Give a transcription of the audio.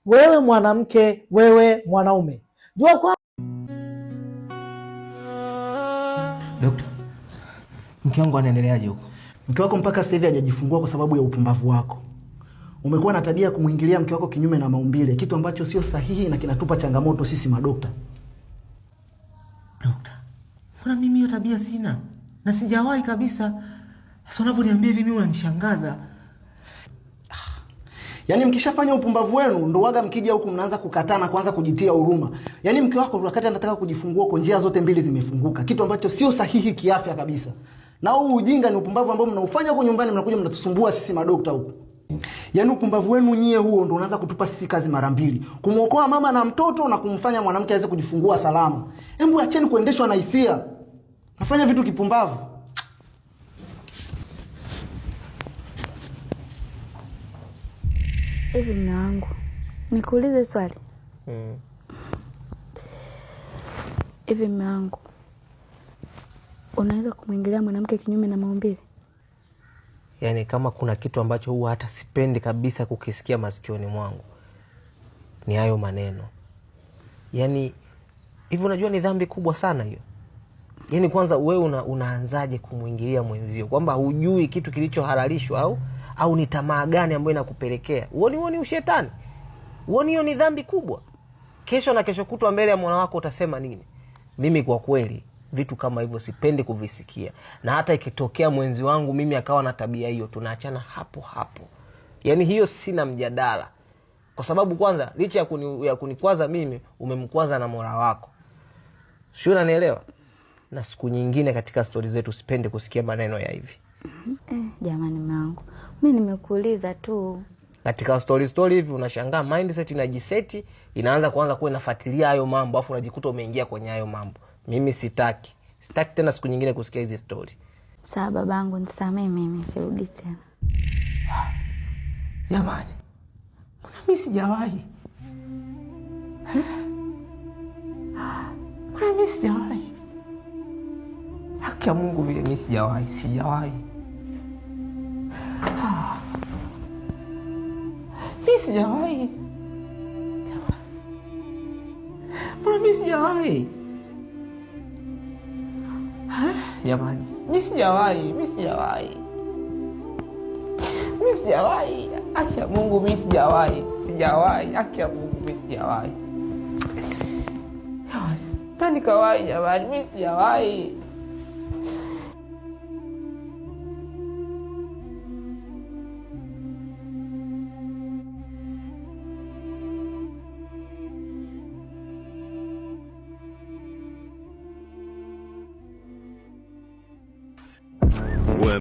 wewe mwanamke, wewe mwanaume, jua kwa Dokta, mke wangu anaendeleaje huko? Mke wako mpaka sasa hivi hajajifungua kwa sababu ya upumbavu wako. Umekuwa na tabia ya kumwingilia mke wako kinyume na maumbile, kitu ambacho sio sahihi na kinatupa changamoto sisi madokta. Dokta, mbona mimi hiyo tabia sina? Na sijawahi kabisa. Sasa unaponiambia hivi mimi unanishangaza. Yaani mkishafanya upumbavu wenu ndo waga mkija huku mnaanza kukataa na kuanza kujitia huruma. Yaani mke wako wakati anataka kujifungua kwa njia zote mbili zimefunguka, kitu ambacho sio sahihi kiafya kabisa. Na huu ujinga ni upumbavu ambao mnaufanya huko nyumbani, mnakuja mnatusumbua sisi madokta huko. Yaani upumbavu wenu nyie huo ndo unaanza kutupa sisi kazi mara mbili. Kumuokoa mama na mtoto na kumfanya mwanamke aweze kujifungua salama. Hebu acheni kuendeshwa na hisia. Nafanya vitu kipumbavu. Hivi mume wangu, nikuulize swali. Hivi mume wangu, unaweza kumwingilia mwanamke kinyume na maumbile? Yaani kama kuna kitu ambacho huwa hata sipendi kabisa kukisikia masikioni mwangu ni hayo maneno. Yaani hivi unajua ni dhambi kubwa sana hiyo. Yaani kwanza wewe unaanzaje kumwingilia mwenzio kwamba hujui kitu kilichohalalishwa au ni tamaa gani ambayo inakupelekea? Uoni ushetani? Uoni hiyo ni dhambi kubwa? Kesho na kesho kutwa mbele ya Mola wako utasema nini? Mimi kwa kweli vitu kama hivyo sipendi kuvisikia. Na hata ikitokea mwenzi wangu mimi akawa na tabia hiyo, tunaachana hapo hapo. Yaani hiyo sina mjadala. Kwa sababu kwanza licha ya kunikwaza mimi, umemkwaza na Mola wako. Sio, unanielewa? Na siku nyingine katika stori zetu sipendi kusikia maneno ya hivi. Jamani mwanangu, mimi nimekuuliza tu. Katika story hivi unashangaa mindset inajiseti, inaanza kuwa inafuatilia hayo mambo, afu unajikuta umeingia kwenye hayo mambo. Mimi sitaki tena siku nyingine kusikia hizi story. Sawa babangu, nisamee, mimi sirudi tena. Jamani, mbona mimi sijawahi? Mbona mimi sijawahi? Haki ya Mungu, vile mimi sijawahi. Mimi sijawahi. Mbona mimi sijawahi? Jamani, mimi sijawahi. Haki ya Mungu, mimi sijawahi. Haki ya Mungu, mimi sijawahi. Jamani, tani kawaii jamani, mimi sijawahi.